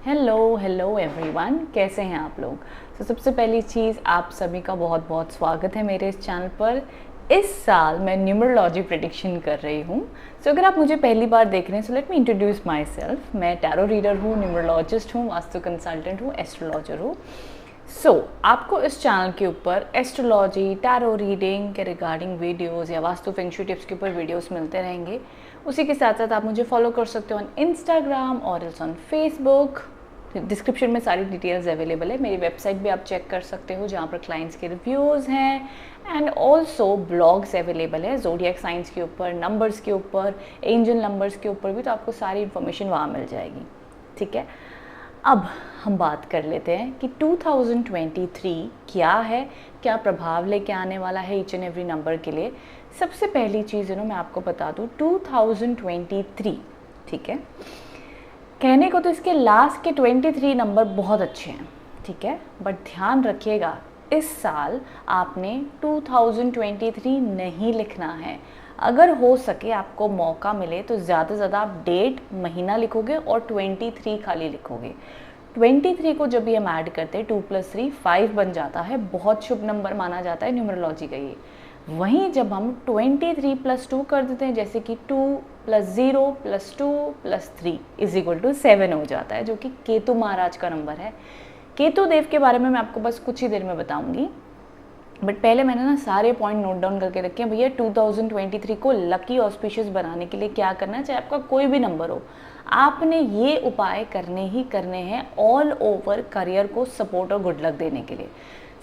Hello hello everyone, कैसे हैं आप लोग। सबसे पहली चीज़, आप सभी का बहुत बहुत स्वागत है मेरे इस चैनल पर। इस साल मैं न्यूमरोलॉजी प्रेडिक्शन कर रही हूँ। अगर आप मुझे पहली बार देख रहे हैं, let me introduce my self. मैं टैरो रीडर हूँ, न्यूमरोलॉजिस्ट हूँ, वास्तु कंसल्टेंट हूँ, एस्ट्रोलॉजर हूँ। आपको इस चैनल के ऊपर एस्ट्रोलॉजी, टैरो रीडिंग के रिगार्डिंग वीडियोस या वास्तु फेंग शुई टिप्स के ऊपर वीडियोस मिलते रहेंगे। उसी के साथ साथ आप मुझे फॉलो कर सकते हो ऑन इंस्टाग्राम और ऑन फेसबुक। डिस्क्रिप्शन में सारी डिटेल्स अवेलेबल है। मेरी वेबसाइट भी आप चेक कर सकते हो, जहाँ पर क्लाइंट्स के रिव्यूज़ हैं एंड ऑल्सो ब्लॉग्स अवेलेबल है ज़ोडिएक साइंस के ऊपर, नंबर्स के ऊपर, एंजल नंबर्स के ऊपर भी। तो आपको सारी इन्फॉर्मेशन वहाँ मिल जाएगी। ठीक है, अब हम बात कर लेते हैं कि 2023 क्या है, क्या प्रभाव लेके आने वाला है ईच एंड एवरी नंबर के लिए। सबसे पहली चीज़ मैं आपको बता दूँ, 2023, ठीक है, कहने को तो इसके लास्ट के 23 नंबर बहुत अच्छे हैं, ठीक है, बट ध्यान रखिएगा इस साल आपने 2023 नहीं लिखना है। अगर हो सके, आपको मौका मिले तो ज़्यादा से ज़्यादा आप डेट, महीना लिखोगे और 23 खाली लिखोगे। 23 को जब भी हम ऐड करते हैं, 2 + 3 5 बन जाता है। बहुत शुभ नंबर माना जाता है न्यूमरोलॉजी का ये। वहीं जब हम 23 + 2 कर देते हैं, जैसे कि 2 + 0 + 2 + 3 = 7 हो जाता है, जो कि केतु महाराज का नंबर है। केतु देव के बारे में मैं आपको बस कुछ ही देर में बताऊंगी, बट पहले मैंने ना सारे पॉइंट नोट डाउन करके रखे हैं। भैया 2023 को लकी ऑस्पिशियस बनाने के लिए क्या करना है, चाहे आपका कोई भी नंबर हो, आपने ये उपाय करने ही करने हैं ऑल ओवर करियर को सपोर्ट और गुड लक देने के लिए।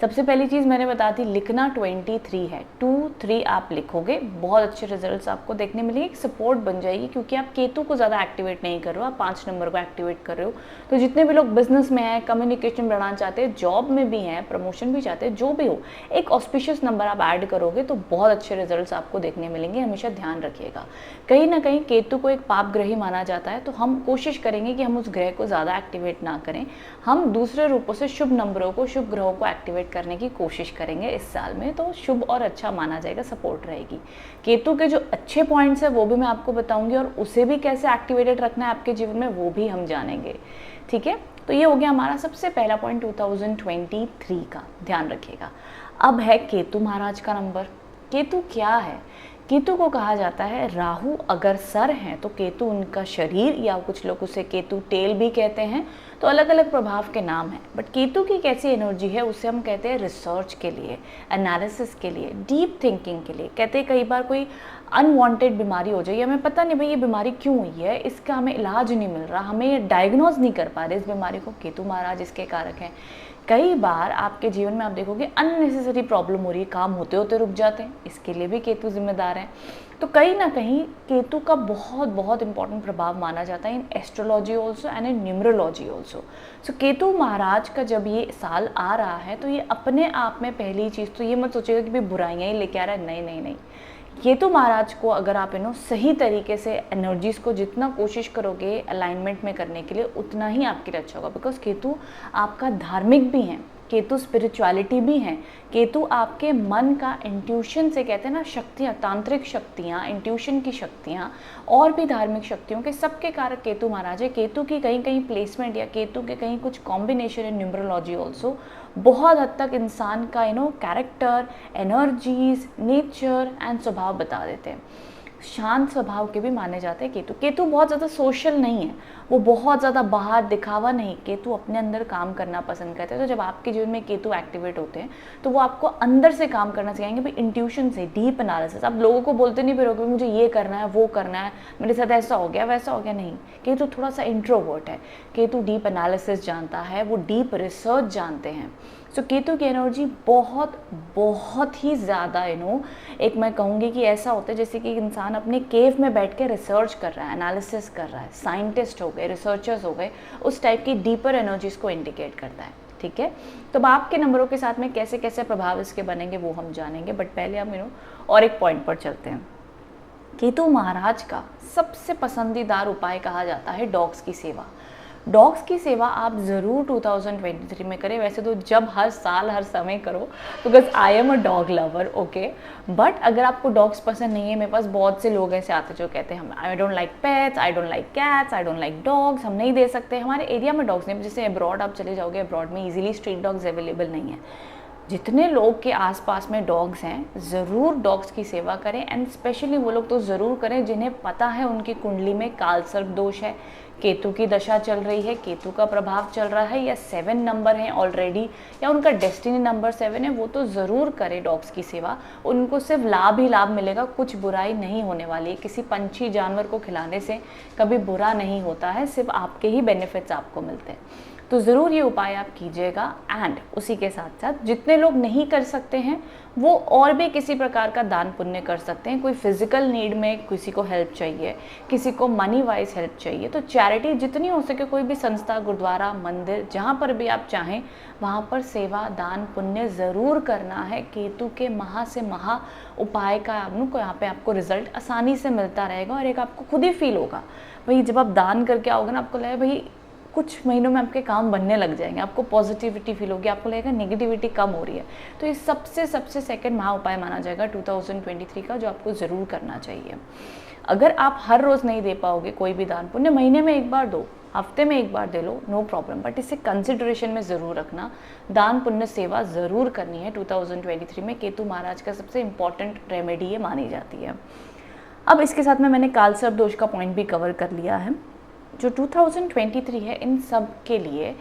सबसे पहली चीज़ मैंने बता दी, लिखना 23 है। 2 3 आप लिखोगे, बहुत अच्छे रिजल्ट्स आपको देखने मिलेंगे, एक सपोर्ट बन जाएगी, क्योंकि आप केतु को ज़्यादा एक्टिवेट नहीं कर रहे हो, आप 5 नंबर को एक्टिवेट कर रहे हो। तो जितने भी लोग बिजनेस में हैं, कम्युनिकेशन बढ़ाना चाहते हैं, जॉब में भी हैं, प्रमोशन भी चाहते हैं, जो भी हो, एक ऑस्पिशियस नंबर आप ऐड करोगे तो बहुत अच्छे रिजल्ट्स आपको देखने मिलेंगे। हमेशा ध्यान रखिएगा, कहीं ना कहीं केतु को एक पाप ग्रह ही माना जाता है, तो हम कोशिश करेंगे कि हम उस ग्रह को ज़्यादा एक्टिवेट ना करें। हम दूसरे रूपों से शुभ नंबरों को, शुभ ग्रहों को एक्टिवेट करने की कोशिश करेंगे इस साल में, तो शुभ और अच्छा माना जाएगा, सपोर्ट रहेगी। केतु के जो अच्छे पॉइंट्स है वो भी मैं आपको बताऊंगी, और उसे भी कैसे एक्टिवेटेड रखना है आपके जीवन में वो भी हम जानेंगे। ठीक है, तो ये हो गया हमारा सबसे पहला पॉइंट 2023 का, ध्यान रखिएगा। अब है केतु महाराज का नंबर। केतु क्या है? केतु को कहा जाता है राहु अगर सर हैं तो केतु उनका शरीर, या कुछ लोग उसे केतु टेल भी कहते हैं, तो अलग अलग प्रभाव के नाम हैं। बट केतु की कैसी एनर्जी है, उसे हम कहते हैं रिसर्च के लिए, एनालिसिस के लिए, डीप थिंकिंग के लिए। कहते हैं कई बार कोई अनवांटेड बीमारी हो जाए, हमें पता नहीं भाई ये बीमारी क्यों हुई है, इसका हमें इलाज नहीं मिल रहा, हमें डायग्नोज नहीं कर पा रहे इस बीमारी को, केतु महाराज इसके कारक हैं। कई बार आपके जीवन में आप देखोगे अननेसेसरी प्रॉब्लम हो रही है, काम होते होते रुक जाते हैं, इसके लिए भी केतु जिम्मेदार है। तो कहीं ना कहीं केतु का बहुत बहुत इंपॉर्टेंट प्रभाव माना जाता है in astrology also and in numerology also. So Ketu महाराज का जब ये साल आ रहा है, तो ये अपने आप में पहली चीज़ तो ये मत सोचिएगा कि भाई बुराइयाँ ही लेके आ रहा है, नहीं नहीं नहीं। केतु महाराज को अगर आप सही तरीके से एनर्जीज को जितना कोशिश करोगे अलाइनमेंट में करने के लिए, उतना ही आपके लिए अच्छा होगा। बिकॉज केतु आपका धार्मिक भी है, केतु स्पिरिचुअलिटी भी है, केतु आपके मन का इंट्यूशन से, कहते हैं ना, शक्तियाँ, तांत्रिक शक्तियाँ, इंट्यूशन की शक्तियाँ और भी धार्मिक शक्तियों के सबके कारक केतु महाराज है। केतु की कहीं कहीं प्लेसमेंट या केतु के कहीं कुछ कॉम्बिनेशन इन न्यूमरोलॉजी ऑल्सो बहुत हद तक इंसान का कैरेक्टर, एनर्जीज, नेचर एंड स्वभाव बता देते हैं। शांत स्वभाव के भी माने जाते हैं केतु। केतु बहुत ज़्यादा सोशल नहीं है, वो बहुत ज़्यादा बाहर दिखावा नहीं, केतु अपने अंदर काम करना पसंद करते हैं। तो जब आपके जीवन में केतु एक्टिवेट होते हैं तो वो आपको अंदर से काम करना सिखाएंगे, भाई इंट्यूशन से, डीप एनालिसिस। आप लोगों को बोलते नहीं फिरोगे मुझे ये करना है, वो करना है, मेरे साथ ऐसा हो गया, वैसा हो गया, नहीं। केतु थोड़ा सा इंट्रोवर्ट है, केतु डीप एनालिसिस जानता है, वो डीप रिसर्च जानते हैं। सो केतु की एनर्जी बहुत बहुत ही ज़्यादा एक मैं कहूँगी कि ऐसा होता है जैसे कि इंसान अपने केव में बैठ के रिसर्च कर रहा है, एनालिसिस कर रहा है, साइंटिस्ट हो गए, रिसर्चर्स हो गए, उस टाइप की डीपर एनर्जीज को इंडिकेट करता है। ठीक है, तो अब आपके नंबरों के साथ में कैसे कैसे प्रभाव इसके बनेंगे वो हम जानेंगे, बट पहले हम और एक पॉइंट पर चलते हैं। केतु महाराज का सबसे पसंदीदार उपाय कहा जाता है डॉग्स की सेवा। डॉग्स की सेवा आप ज़रूर 2023 में करें। वैसे तो जब हर साल हर समय करो, because I am a dog lover, okay. But अगर आपको डॉग्स पसंद नहीं है, मेरे पास बहुत से लोग ऐसे आते जो कहते हैं हम I don't like pets, I don't like cats, I don't like dogs, हम नहीं दे सकते, हमारे एरिया में डॉग्स नहीं। जैसे अब्रॉड आप चले जाओगे, अब्रॉड में ईजिली स्ट्रीट डॉग्स अवेलेबल नहीं है। जितने लोग के आसपास में डॉग्स हैं, ज़रूर डॉग्स की सेवा करें। एंड स्पेशली वो लोग तो ज़रूर करें जिन्हें पता है उनकी कुंडली में काल सर्प दोष है, केतु की दशा चल रही है, केतु का प्रभाव चल रहा है, या 7 नंबर है ऑलरेडी, या उनका डेस्टिनी नंबर 7 है, वो तो ज़रूर करें डॉग्स की सेवा। उनको सिर्फ लाभ ही लाभ मिलेगा, कुछ बुराई नहीं होने वाली है। किसी पंछी जानवर को खिलाने से कभी बुरा नहीं होता है, सिर्फ आपके ही बेनिफिट्स आपको मिलते हैं। तो ज़रूर ये उपाय आप कीजिएगा। एंड उसी के साथ साथ जितने लोग नहीं कर सकते हैं वो और भी किसी प्रकार का दान पुण्य कर सकते हैं। कोई फिजिकल नीड में किसी को हेल्प चाहिए, किसी को मनी वाइज हेल्प चाहिए, तो चैरिटी जितनी हो सके, कोई भी संस्था, गुरुद्वारा, मंदिर, जहाँ पर भी आप चाहें वहाँ पर सेवा दान पुण्य ज़रूर करना है। केतु के महा से महा उपाय का आपको यहाँ पे आपको रिजल्ट आसानी से मिलता रहेगा। और एक आपको खुद ही फील होगा भाई, जब आप दान करके आओगे ना, आपको लगेगा भाई कुछ महीनों में आपके काम बनने लग जाएंगे, आपको पॉजिटिविटी फील होगी, आपको लगेगा नेगेटिविटी कम हो रही है। तो ये सबसे सेकंड महा उपाय माना जाएगा 2023 का, जो आपको ज़रूर करना चाहिए। अगर आप हर रोज़ नहीं दे पाओगे कोई भी दान पुण्य, महीने में एक बार दो, हफ्ते में एक बार दे लो, नो प्रॉब्लम, बट इसे कंसिडरेशन में ज़रूर रखना। दान पुण्य सेवा ज़रूर करनी है 2023 में। केतु महाराज का सबसे इंपॉर्टेंट रेमेडी ये मानी जाती है। अब इसके साथ में मैंने काल सर्प दोष का पॉइंट भी कवर कर लिया है। जो 2023 है, इन सब के लिए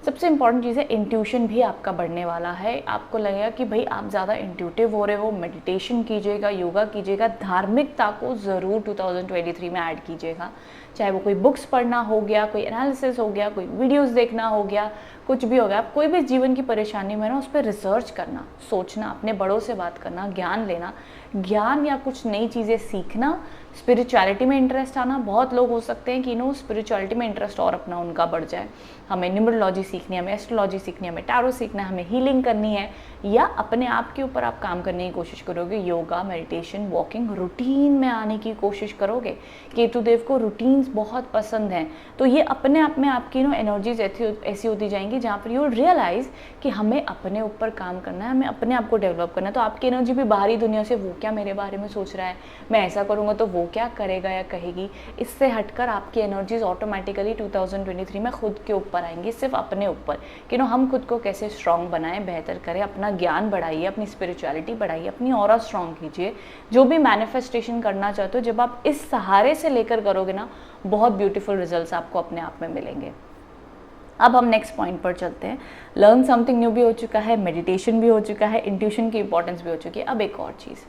सबसे इम्पॉर्टेंट चीज़ है इंट्यूशन भी आपका बढ़ने वाला है। आपको लगेगा कि भाई आप ज़्यादा इंट्यूटिव हो रहे हो, मेडिटेशन कीजिएगा, योगा कीजिएगा, धार्मिकता को ज़रूर 2023 में ऐड कीजिएगा। चाहे वो कोई बुक्स पढ़ना हो गया, कोई एनालिसिस हो गया, कोई वीडियोस देखना हो गया, कुछ भी हो गया। आप कोई भी जीवन की परेशानी में ना, उस पर रिसर्च करना, सोचना, अपने बड़ों से बात करना, ज्ञान लेना, ज्ञान या कुछ नई चीज़ें सीखना, स्पिरिचुअलिटी में इंटरेस्ट आना। बहुत लोग हो सकते हैं कि स्पिरिचुअलिटी में इंटरेस्ट और अपना उनका बढ़ जाए। हमें न्यूमरोलॉजी सीखनी है, हमें एस्ट्रोलॉजी सीखनी है, हमें टैरो सीखना है, हमें हीलिंग करनी है, या अपने आप के ऊपर आप काम करने की कोशिश करोगे, योगा, मेडिटेशन, वॉकिंग, रूटीन में आने की कोशिश करोगे। केतुदेव को रूटीन्स बहुत पसंद हैं, तो ये अपने आप में आपकी एनर्जीज ऐसी होती जाएंगी जहाँ पर यू रियलाइज़ कि हमें अपने ऊपर काम करना है, हमें अपने आप को डेवलप करना है। तो आपकी एनर्जी भी बाहरी दुनिया से, वो क्या मेरे बारे में सोच रहा है, मैं ऐसा करूँगा तो वो क्या करेगा या कहेगी, इससे हटकर आपकी एनर्जीज ऑटोमेटिकली 2023 में खुद के ऊपर आएंगी, सिर्फ अपने ऊपर कि हम खुद को कैसे स्ट्रॉन्ग बनाएं, बेहतर करें, अपना ज्ञान बढ़ाइए, अपनी स्पिरिचुअलिटी बढ़ाइए, अपनी ऑरा स्ट्रॉन्ग कीजिए। जो भी मैनिफेस्टेशन करना चाहते हो, जब आप इस सहारे से लेकर करोगे ना, बहुत ब्यूटीफुल रिजल्ट्स आपको अपने आप में मिलेंगे। अब हम नेक्स्ट पॉइंट पर चलते हैं। लर्न समथिंग न्यू भी हो चुका है, मेडिटेशन भी हो चुका है, इंट्यूशन की इंपॉर्टेंस भी हो चुकी है। अब एक और चीज़,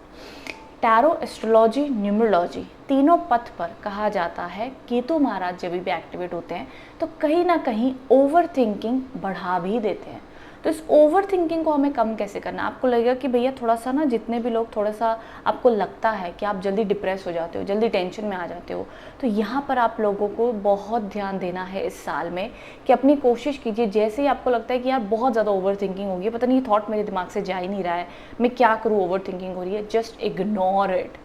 टैरो, एस्ट्रोलॉजी, न्यूमरोलॉजी, तीनों पथ पर कहा जाता है केतु महाराज जब भी एक्टिवेट होते हैं तो कहीं ना कहीं ओवर थिंकिंग बढ़ा भी देते हैं। तो इस ओवर थिंकिंग को हमें कम कैसे करना। आपको लगेगा कि भैया थोड़ा सा ना, जितने भी लोग थोड़ा सा आपको लगता है कि आप जल्दी डिप्रेस हो जाते हो, जल्दी टेंशन में आ जाते हो, तो यहाँ पर आप लोगों को बहुत ध्यान देना है इस साल में कि अपनी कोशिश कीजिए, जैसे ही आपको लगता है कि यार बहुत ज़्यादा ओवर थिंकिंग होगी, पता नहीं ये थॉट मेरे दिमाग से जा ही नहीं रहा है, मैं क्या करूँ, ओवर थिंकिंग हो रही है, जस्ट इग्नोर इट।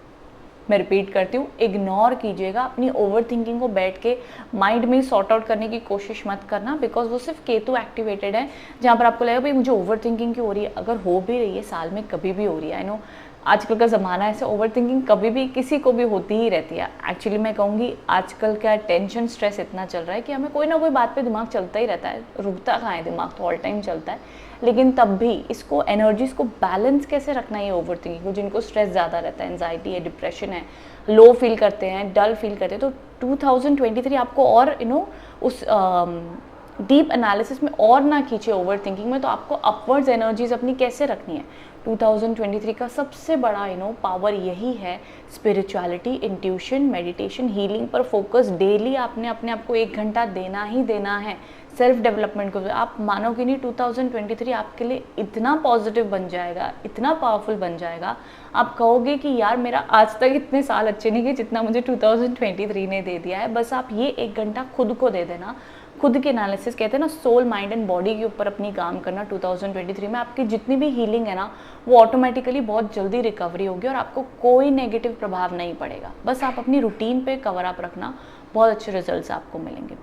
मैं रिपीट करती हूँ, इग्नोर कीजिएगा अपनी ओवर थिंकिंग को। बैठ के माइंड में सॉर्ट आउट करने की कोशिश मत करना, बिकॉज वो सिर्फ केतु एक्टिवेटेड है, जहाँ पर आपको लगेगा भाई मुझे ओवर थिंकिंग क्यों हो रही है। अगर हो भी रही है, साल में कभी भी हो रही है, आई नो आजकल का ज़माना ऐसे, ओवर थिंकिंग कभी भी किसी को भी होती ही रहती है। एक्चुअली मैं कहूँगी आजकल का टेंशन, स्ट्रेस इतना चल रहा है कि हमें कोई ना कोई बात पे दिमाग चलता ही रहता है, रुकता कहाँ है दिमाग, तो ऑल टाइम चलता है। लेकिन तब भी इसको, एनर्जीज को बैलेंस कैसे रखना है, ये ओवर थिंकिंग को, जिनको स्ट्रेस ज़्यादा रहता है, एंजाइटी है, डिप्रेशन है, लो फील करते हैं, डल फील करते हैं, तो 2023 आपको और उस डीप एनालिसिस में और ना खींचे ओवर थिंकिंग में। तो आपको अपवर्ड्स एनर्जीज अपनी कैसे रखनी है। 2023 का सबसे बड़ा पावर यही है, स्पिरिचुअलिटी, इंट्यूशन, मेडिटेशन, हीलिंग पर फोकस। डेली आपने अपने आप को 1 घंटा देना ही देना है सेल्फ डेवलपमेंट को। आप मानोगे नहीं, 2023 आपके लिए इतना पॉजिटिव बन जाएगा, इतना पावरफुल बन जाएगा, आप कहोगे कि यार मेरा आज तक इतने साल अच्छे नहीं गए जितना मुझे 2023 ने दे दिया है। बस आप ये 1 घंटा खुद को दे देना, खुद के एनालिसिस, कहते हैं ना सोल, माइंड एंड बॉडी के ऊपर अपनी काम करना। 2023 में आपकी जितनी भी हीलिंग है ना, वो ऑटोमेटिकली बहुत जल्दी रिकवरी होगी और आपको कोई नेगेटिव प्रभाव नहीं पड़ेगा। बस आप अपनी रूटीन पे कवर अप रखना, बहुत अच्छे रिजल्ट्स आपको मिलेंगे।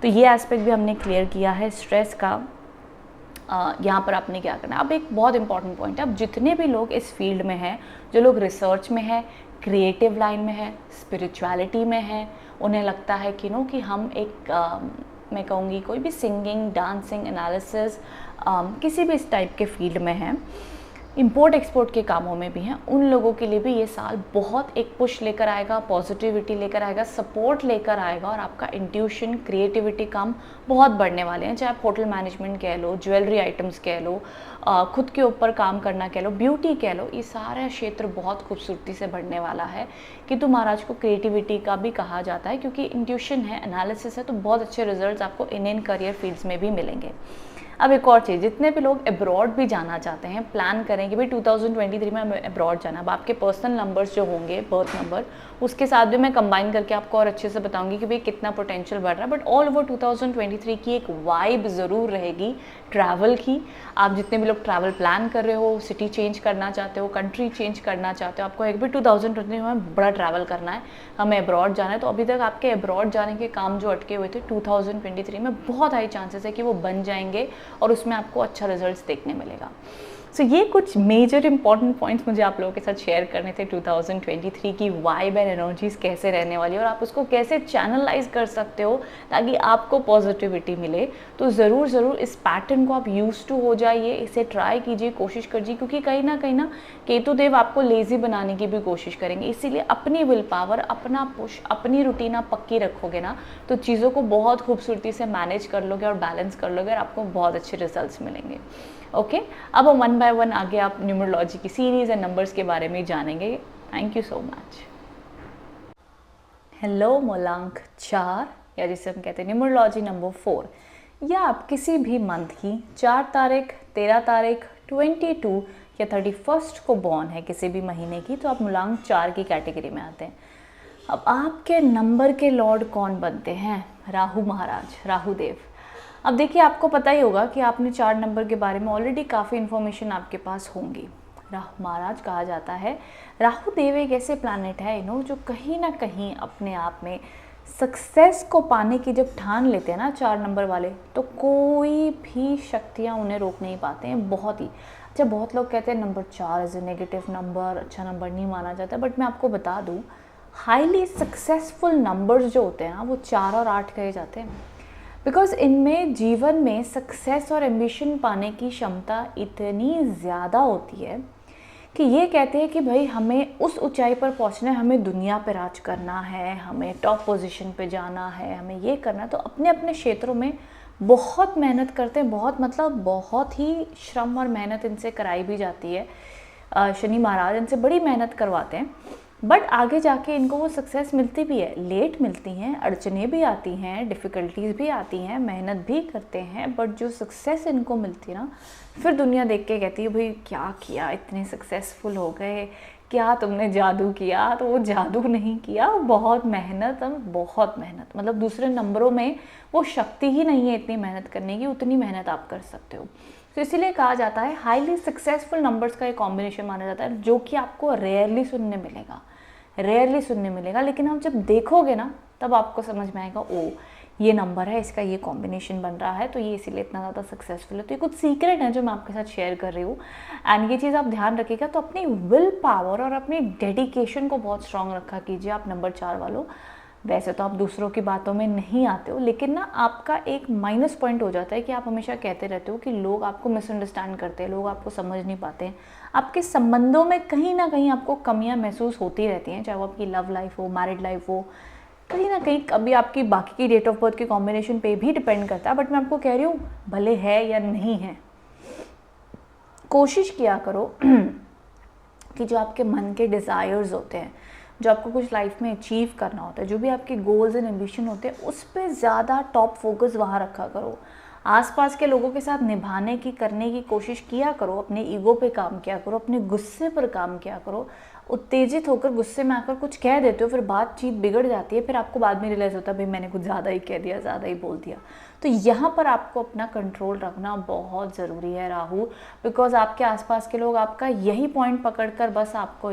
तो ये एस्पेक्ट भी हमने क्लियर किया है स्ट्रेस का। यहाँ पर आपने क्या करना है, अब एक बहुत इंपॉर्टेंट पॉइंट है, अब जितने भी लोग इस फील्ड में हैं, जो लोग रिसर्च में है, क्रिएटिव लाइन में है, स्पिरिचुअलिटी में है, उन्हें लगता है कि कि हम एक मैं कहूँगी कोई भी सिंगिंग, डांसिंग, एनालिसिस, किसी भी इस टाइप के फील्ड में है, इंपोर्ट एक्सपोर्ट के कामों में भी हैं, उन लोगों के लिए भी ये साल बहुत एक पुश लेकर आएगा, पॉजिटिविटी लेकर आएगा, सपोर्ट लेकर आएगा, और आपका इंट्यूशन, क्रिएटिविटी काम बहुत बढ़ने वाले हैं। चाहे आप होटल मैनेजमेंट कह लो, ज्वेलरी आइटम्स कह लो, खुद के ऊपर काम करना कह लो, ब्यूटी कह लो, ये सारा क्षेत्र बहुत खूबसूरती से बढ़ने वाला है। केतु महाराज को क्रिएटिविटी का भी कहा जाता है, क्योंकि इंट्यूशन है, एनालिसिस है, तो बहुत अच्छे रिजल्ट्स आपको इन करियर फील्ड्स में भी मिलेंगे। अब एक और चीज़, जितने भी लोग अब्रॉड भी जाना चाहते हैं, प्लान करें कि भाई 2023 में हमें अब्रॉड जाना, अब आपके पर्सनल नंबर्स जो होंगे, बर्थ नंबर, उसके साथ भी मैं कंबाइन करके आपको और अच्छे से बताऊंगी कि भाई कितना पोटेंशियल बढ़ रहा है। बट ऑल ओवर 2023 की एक वाइब ज़रूर रहेगी ट्रैवल की। आप जितने भी लोग ट्रैवल प्लान कर रहे हो, सिटी चेंज करना चाहते हो, कंट्री चेंज करना चाहते हो, आपको एक भी 2023 में बड़ा ट्रैवल करना है, हमें अब्रॉड जाना है, तो अभी तक आपके अब्रॉड जाने के काम जो अटके हुए थे 2023 में, बहुत हाई चांसेस है कि वो बन जाएंगे और उसमें आपको अच्छा रिजल्ट्स देखने मिलेगा। सो ये कुछ मेजर इंपॉर्टेंट पॉइंट्स मुझे आप लोगों के साथ शेयर करने थे 2023 की वाइब एंड एनर्जीज कैसे रहने वाली है और आप उसको कैसे चैनलाइज कर सकते हो ताकि आपको पॉजिटिविटी मिले। तो ज़रूर इस पैटर्न को आप यूज टू हो जाइए, इसे ट्राई कीजिए, कोशिश कीजिए, क्योंकि कहीं ना केतु देव आपको लेजी बनाने की भी कोशिश करेंगे। इसीलिए अपनी विल पावर, अपना पुश, अपनी रूटीन आप पक्की रखोगे ना, तो चीज़ों को बहुत खूबसूरती से मैनेज कर लोगे और बैलेंस कर लोगे और आपको बहुत अच्छे रिजल्ट्स मिलेंगे। ओके, अब हम 1 बाय 1 आगे आप न्यूमरोलॉजी की सीरीज एंड नंबर्स के बारे में जानेंगे। Thank you so much. Hello, मूलांक 4 या जिसे हम कहते हैं न्यूमरोलॉजी नंबर 4, या आप किसी भी मंथ की 4 तारीख, 13 तारीख, 22 या 31 को बॉर्न है किसी भी महीने की, तो आप मूलांक 4 की कैटेगरी में आते हैं। अब आपके नंबर के लॉर्ड कौन बनते हैं? राहु महाराज, राहु देव। अब देखिए, आपको पता ही होगा कि आपने 4 नंबर के बारे में ऑलरेडी काफ़ी इन्फॉर्मेशन आपके पास होंगी। राहु महाराज कहा जाता है, राहु देव एक ऐसे प्लैनेट है जो कहीं ना कहीं अपने आप में सक्सेस को पाने की जब ठान लेते हैं ना 4 नंबर वाले, तो कोई भी शक्तियाँ उन्हें रोक नहीं पाते हैं। बहुत ही अच्छा, बहुत लोग कहते हैं number 4 is a negative number, अच्छा नंबर नहीं माना जाता, बट मैं आपको बता दूँ, हाईली सक्सेसफुल नंबर्स जो होते हैं ना, वो 4 और 8 कहे जाते हैं, बिकॉज इनमें जीवन में सक्सेस और एम्बिशन पाने की क्षमता इतनी ज़्यादा होती है कि ये कहते हैं कि भाई हमें उस ऊंचाई पर पहुंचना है, हमें दुनिया पर राज करना है, हमें टॉप पोजीशन पे जाना है, हमें ये करना है। तो अपने अपने क्षेत्रों में बहुत मेहनत करते हैं, बहुत ही श्रम और मेहनत इनसे कराई भी जाती है। शनि महाराज इनसे बड़ी मेहनत करवाते हैं, बट आगे जाके इनको वो सक्सेस मिलती भी है। लेट मिलती हैं, अड़चने भी आती हैं, डिफ़िकल्टीज भी आती हैं, मेहनत भी करते हैं, बट जो सक्सेस इनको मिलती है ना, फिर दुनिया देख के कहती है भाई क्या किया, इतने सक्सेसफुल हो गए, क्या तुमने जादू किया? तो वो जादू नहीं किया, बहुत मेहनत मतलब दूसरे नंबरों में वो शक्ति ही नहीं है इतनी मेहनत करने की, उतनी मेहनत आप कर सकते हो। तो इसीलिए कहा जाता है हाईली सक्सेसफुल नंबर्स का एक कॉम्बिनेशन माना जाता है, जो कि आपको रेयरली सुनने मिलेगा, लेकिन आप जब देखोगे ना तब आपको समझ में आएगा, ओ ये नंबर है, इसका ये कॉम्बिनेशन बन रहा है, तो ये इसीलिए इतना ज़्यादा सक्सेसफुल है। तो ये कुछ सीक्रेट है जो मैं आपके साथ शेयर कर रही हूँ, एंड ये चीज़ आप ध्यान रखिएगा। तो अपनी विल पावर और अपनी डेडिकेशन को बहुत स्ट्रांग रखा कीजिए आप नंबर 4 वालों। वैसे तो आप दूसरों की बातों में नहीं आते हो, लेकिन ना आपका एक माइनस पॉइंट हो जाता है कि आप हमेशा कहते रहते हो कि लोग आपको मिसअंडरस्टैंड करते हैं, लोग आपको समझ नहीं पाते हैं, आपके संबंधों में कहीं ना कहीं आपको कमियां महसूस होती रहती हैं, चाहे वो आपकी लव लाइफ हो, मैरिड लाइफ हो, कहीं ना कहीं कभी आपकी बाकी की डेट ऑफ बर्थ के कॉम्बिनेशन पे भी डिपेंड करता है। बट मैं आपको कह रही हूँ, भले है या नहीं है, कोशिश किया करो कि जो आपके मन के डिज़ायर्स होते हैं, जो आपको कुछ लाइफ में अचीव करना होता है, जो भी आपके गोल्स एंड एम्बिशन होते हैं, उस पर ज़्यादा टॉप फोकस वहाँ रखा करो। आसपास के लोगों के साथ निभाने की, करने की कोशिश किया करो, अपने ईगो पे काम किया करो, अपने गुस्से पर काम किया करो। उत्तेजित होकर गुस्से में आकर कुछ कह देते हो, फिर बातचीत बिगड़ जाती है, फिर आपको बाद में रियलाइज़ होता है भाई मैंने कुछ ज़्यादा ही कह दिया, ज़्यादा ही बोल दिया। तो यहाँ पर आपको अपना कंट्रोल रखना बहुत ज़रूरी है राहु, बिकॉज आपके आसपास के लोग आपका यही पॉइंट पकड़कर बस आपको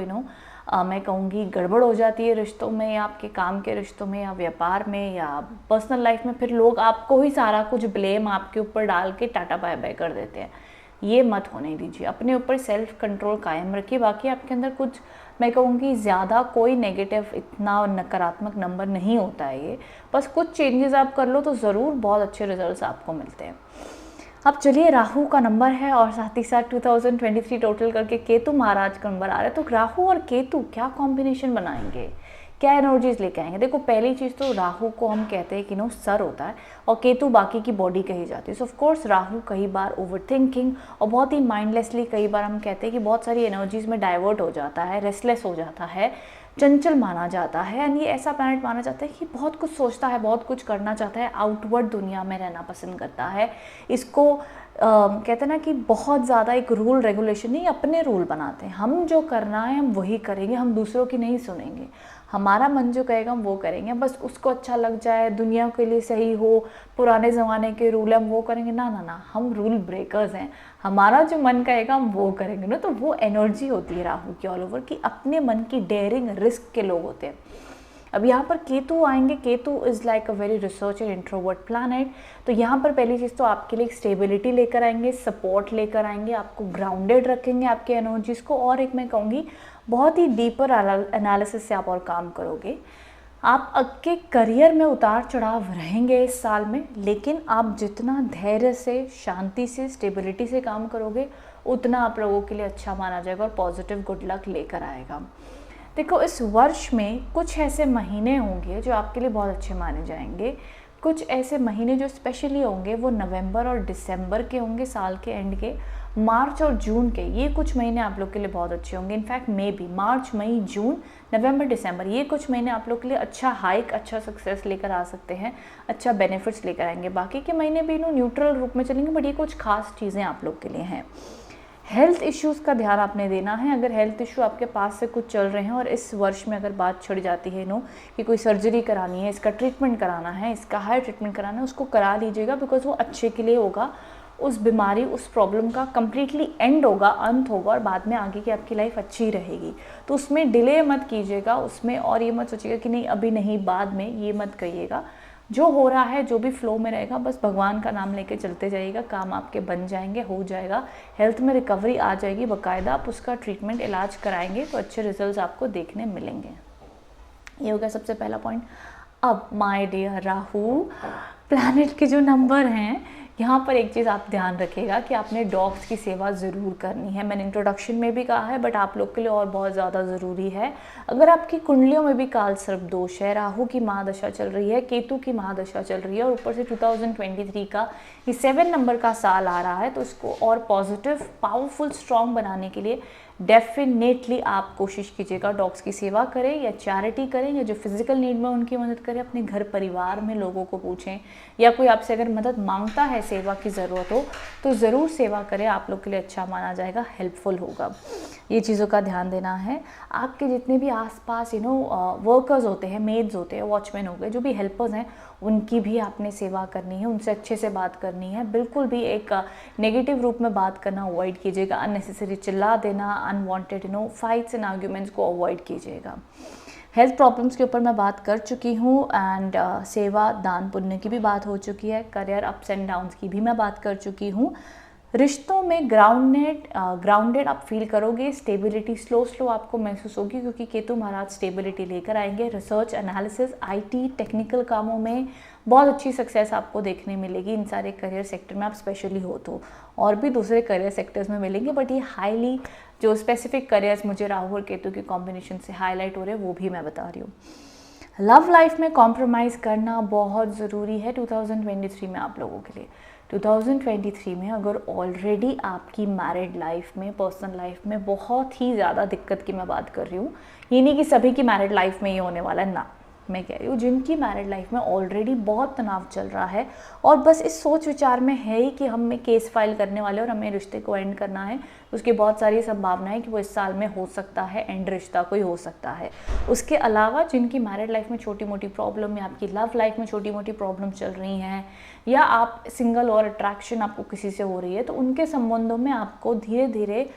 मैं कहूँगी गड़बड़ हो जाती है रिश्तों में, या आपके काम के रिश्तों में, या व्यापार में, या पर्सनल लाइफ में, फिर लोग आपको ही सारा कुछ ब्लेम आपके ऊपर डाल के टाटा बाय बाय कर देते हैं। ये मत होने दीजिए, अपने ऊपर सेल्फ कंट्रोल कायम रखिए। बाकी आपके अंदर कुछ, मैं कहूँगी ज़्यादा कोई नेगेटिव, इतना नकारात्मक नंबर नहीं होता है ये, बस कुछ चेंजेस आप कर लो तो ज़रूर बहुत अच्छे रिजल्ट्स आपको मिलते हैं। अब चलिए, राहु का नंबर है और साथ ही साथ 2023 टोटल करके केतु महाराज का नंबर आ रहा है, तो राहु और केतु क्या कॉम्बिनेशन बनाएंगे, क्या एनर्जीज लेके आएंगे। देखो, पहली चीज़ तो राहु को हम कहते हैं कि नो सर होता है, और केतु बाकी की बॉडी कही जाती है। सो ऑफ कोर्स राहु कई बार ओवर थिंकिंग और बहुत ही माइंडलेसली, कई बार हम कहते हैं कि बहुत सारी एनर्जीज में डाइवर्ट हो जाता है, रेस्टलेस हो जाता है, चंचल माना जाता है। एंड ये ऐसा प्लैनेट माना जाता है कि बहुत कुछ सोचता है, बहुत कुछ करना चाहता है, आउटवर्ड दुनिया में रहना पसंद करता है। इसको कहते हैं ना कि बहुत ज़्यादा एक रूल रेगुलेशन नहीं, अपने रूल बनाते हैं। हम जो करना है हम वही करेंगे, हम दूसरों की नहीं सुनेंगे। हमारा मन जो कहेगा हम वो करेंगे, बस उसको अच्छा लग जाए, दुनिया के लिए सही हो, पुराने ज़माने के रूल हम वो करेंगे। ना ना ना, हम रूल ब्रेकर्स हैं। हमारा जो मन कहेगा हम वो करेंगे ना। तो वो एनर्जी होती है राहु की ऑल ओवर, कि अपने मन की डेयरिंग, रिस्क के लोग होते हैं। अब यहाँ पर केतु आएंगे। Ketu is like a very research and introvert planet. तो यहाँ पर पहली चीज़ तो आपके लिए स्टेबिलिटी लेकर आएंगे, सपोर्ट लेकर आएंगे, आपको ग्राउंडेड रखेंगे आपके एनर्जीज़ को। और एक मैं कहूँगी बहुत ही डीपर एनालिसिस से आप और काम करोगे। आप आपके करियर में उतार चढ़ाव रहेंगे इस साल में, लेकिन आप जितना धैर्य से, शांति से, स्टेबिलिटी से काम करोगे, उतना आप लोगों के लिए अच्छा माना जाएगा और पॉजिटिव गुड लक लेकर आएगा। देखो, इस वर्ष में कुछ ऐसे महीने होंगे जो आपके लिए बहुत अच्छे माने जाएंगे। कुछ ऐसे महीने जो स्पेशली होंगे वो नवंबर और दिसंबर के होंगे, साल के एंड के। मार्च और जून के, ये कुछ महीने आप लोग के लिए बहुत अच्छे होंगे। इनफैक्ट मे भी मार्च, मई, जून, नवंबर, दिसंबर, ये कुछ महीने आप लोग के लिए अच्छा हाइक, अच्छा सक्सेस लेकर आ सकते हैं, अच्छा बेनिफिट्स लेकर आएंगे। बाकी के महीने भी न्यूट्रल रूप में चलेंगे, बट ये कुछ खास चीज़ें आप लोग के लिए हैं। हेल्थ इश्यूज़ का ध्यान आपने देना है। अगर हेल्थ इशू आपके पास से कुछ चल रहे हैं और इस वर्ष में अगर बात छिड़ जाती है कि कोई सर्जरी करानी है, इसका ट्रीटमेंट कराना है, इसका हायर ट्रीटमेंट कराना है, उसको करा लीजिएगा, बिकॉज वो अच्छे के लिए होगा। उस बीमारी, उस प्रॉब्लम का कम्प्लीटली एंड होगा, अंत होगा, और बाद में आगे की आपकी लाइफ अच्छी रहेगी। तो उसमें डिले मत कीजिएगा उसमें, और ये मत सोचिएगा कि नहीं अभी नहीं बाद में, ये मत कहिएगा। जो हो रहा है, जो भी फ्लो में रहेगा, बस भगवान का नाम लेके चलते जाइएगा, काम आपके बन जाएंगे, हो जाएगा। हेल्थ में रिकवरी आ जाएगी, बाकायदा आप उसका ट्रीटमेंट, इलाज कराएंगे तो अच्छे रिजल्ट्स आपको देखने मिलेंगे। ये हो गया सबसे पहला पॉइंट। अब माय डियर राहु प्लैनेट के जो नंबर हैं, यहाँ पर एक चीज़ आप ध्यान रखिएगा कि आपने डॉग्स की सेवा ज़रूर करनी है। मैंने इंट्रोडक्शन में भी कहा है, बट आप लोग के लिए और बहुत ज़्यादा ज़रूरी है। अगर आपकी कुंडलियों में भी काल सर्प दोष है, राहु की महादशा चल रही है, केतु की महादशा चल रही है, और ऊपर से 2023 का ये 7 नंबर का साल आ रहा है, तो इसको और पॉजिटिव, पावरफुल, स्ट्रॉन्ग बनाने के लिए डेफिनेटली आप कोशिश कीजिएगा डॉग्स की सेवा करें, या चैरिटी करें, या जो फिजिकल नीड में उनकी मदद करें। अपने घर परिवार में लोगों को पूछें, या कोई आपसे अगर मदद मांगता है, सेवा की ज़रूरत हो, तो ज़रूर सेवा करें, आप लोग के लिए अच्छा माना जाएगा, हेल्पफुल होगा। ये चीज़ों का ध्यान देना है। आपके जितने भी आसपास वर्कर्स होते हैं, मेड्स होते हैं, वॉचमैन हो गए, जो भी हेल्पर्स हैं, उनकी भी आपने सेवा करनी है, उनसे अच्छे से बात करनी है। बिल्कुल भी एक नेगेटिव रूप में बात करना अवॉइड कीजिएगा, अननेसेसरी चिल्ला देना, अनवांटेड फाइट्स एंड आर्ग्यूमेंट्स को अवॉइड कीजिएगा। हेल्थ प्रॉब्लम्स के ऊपर मैं बात कर चुकी हूँ, एंड सेवा, दान, पुण्य की भी बात हो चुकी है। करियर अप्स एंड डाउन्स की भी मैं बात कर चुकी हूँ। रिश्तों में ग्राउंडेड आप फील करोगे, स्टेबिलिटी स्लो आपको महसूस होगी, क्योंकि केतु महाराज स्टेबिलिटी लेकर आएंगे। रिसर्च, एनालिसिस, आईटी, टेक्निकल कामों में बहुत अच्छी सक्सेस आपको देखने मिलेगी। इन सारे करियर सेक्टर में आप स्पेशली हो तो, और भी दूसरे करियर सेक्टर्स में मिलेंगे, बट ये हाईली जो स्पेसिफिक करियर्स मुझे राहु और केतु के कॉम्बिनेशन से हाईलाइट हो रहे हैं, वो भी मैं बता रही हूँ। लव लाइफ में कॉम्प्रोमाइज़ करना बहुत ज़रूरी है 2023 में आप लोगों के लिए। 2023 में अगर ऑलरेडी आपकी मैरिड लाइफ में, पर्सनल लाइफ में बहुत ही ज़्यादा दिक्कत की मैं बात कर रही हूँ, ये नहीं कि सभी की मैरिड लाइफ में ये होने वाला है, ना, मैं कह रही हूँ जिनकी मैरिड लाइफ में ऑलरेडी बहुत तनाव चल रहा है, और बस इस सोच विचार में है ही कि हमें केस फाइल करने वाले और हमें रिश्ते को एंड करना है, उसकी बहुत सारी संभावना है कि वो इस साल में हो सकता है एंड, रिश्ता कोई हो सकता है। उसके अलावा जिनकी मैरिड लाइफ में छोटी मोटी प्रॉब्लम, या आपकी लव लाइफ में छोटी मोटी प्रॉब्लम चल रही हैं, या आप सिंगल और अट्रैक्शन आपको किसी से हो रही है, तो उनके संबंधों में आपको धीरे धीरे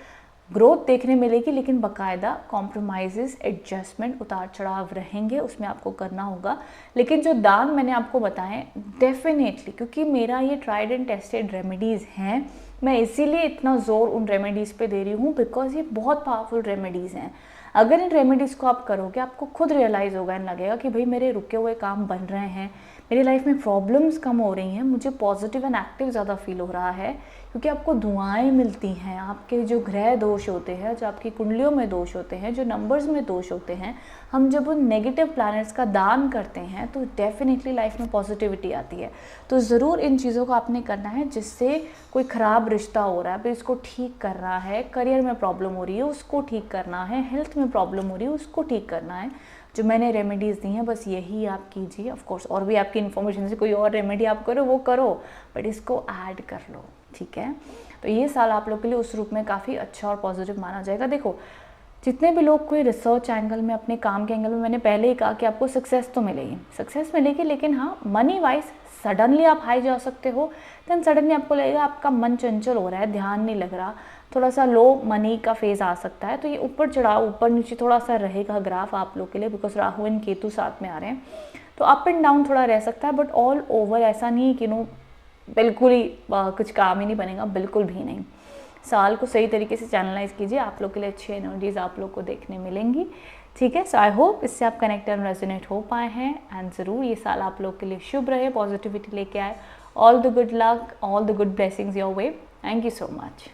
ग्रोथ देखने मिलेगी, लेकिन बाकायदा कॉम्प्रोमाइज़, एडजस्टमेंट, उतार चढ़ाव रहेंगे, उसमें आपको करना होगा। लेकिन जो दान मैंने आपको बताएं, डेफिनेटली, क्योंकि मेरा ये ट्राइड एंड टेस्टेड रेमेडीज़ हैं, मैं इसीलिए इतना ज़ोर उन रेमेडीज़ पे दे रही हूँ, बिकॉज ये बहुत पावरफुल रेमेडीज़ हैं। अगर इन रेमेडीज़ को आप करोगे, आपको खुद रियलाइज़ होगा, एंड लगेगा कि भाई मेरे रुके हुए काम बन रहे हैं, मेरी लाइफ में प्रॉब्लम्स कम हो रही हैं, मुझे पॉजिटिव एंड एक्टिव ज़्यादा फील हो रहा है, क्योंकि आपको दुआएं मिलती हैं। आपके जो ग्रह दोष होते हैं, जो आपकी कुंडलियों में दोष होते हैं, जो नंबर्स में दोष होते हैं, हम जब उन नेगेटिव प्लैनेट्स का दान करते हैं तो डेफिनेटली लाइफ में पॉजिटिविटी आती है। तो ज़रूर इन चीज़ों को आपने करना है। जिससे कोई ख़राब रिश्ता हो रहा है, फिर इसको ठीक करना है, करियर में प्रॉब्लम हो रही है उसको ठीक करना है, हेल्थ में प्रॉब्लम हो रही है उसको ठीक करना है। जो मैंने रेमेडीज़ दी हैं बस यही आप कीजिए। ऑफ कोर्स और भी आपकी इन्फॉर्मेशन से कोई और रेमेडी आप करो वो करो, बट इसको ऐड कर लो, ठीक है। तो ये साल आप लोग के लिए उस रूप में काफ़ी अच्छा और पॉजिटिव माना जाएगा। देखो, जितने भी लोग कोई रिसर्च एंगल में, अपने काम के एंगल में, मैंने पहले ही कहा कि आपको सक्सेस तो मिलेगी, सक्सेस मिलेगी, लेकिन हाँ मनी वाइज सडनली आप हाई जा सकते हो। देन सडनली आपको लगेगा आपका मन चंचल हो रहा है, ध्यान नहीं लग रहा, थोड़ा सा लो मनी का फेज़ आ सकता है। तो ये ऊपर चढ़ाव, ऊपर नीचे थोड़ा सा रहेगा ग्राफ आप लोग के लिए, बिकॉज राहु एंड केतु साथ में आ रहे हैं, तो अप एंड डाउन थोड़ा रह सकता है। बट ऑल ओवर ऐसा नहीं है कि बिल्कुल ही कुछ काम ही नहीं बनेगा, बिल्कुल भी नहीं। साल को सही तरीके से चैनलाइज कीजिए, आप लोग के लिए अच्छी एनर्जीज आप लोग को देखने मिलेंगी, ठीक है। सो आई होप इससे आप कनेक्ट एंड रेजोनेट हो पाए हैं, एंड ज़रूर ये साल आप लोग के लिए शुभ रहे, पॉजिटिविटी लेके आए। All the good luck, all the good blessings your way. Thank you so much.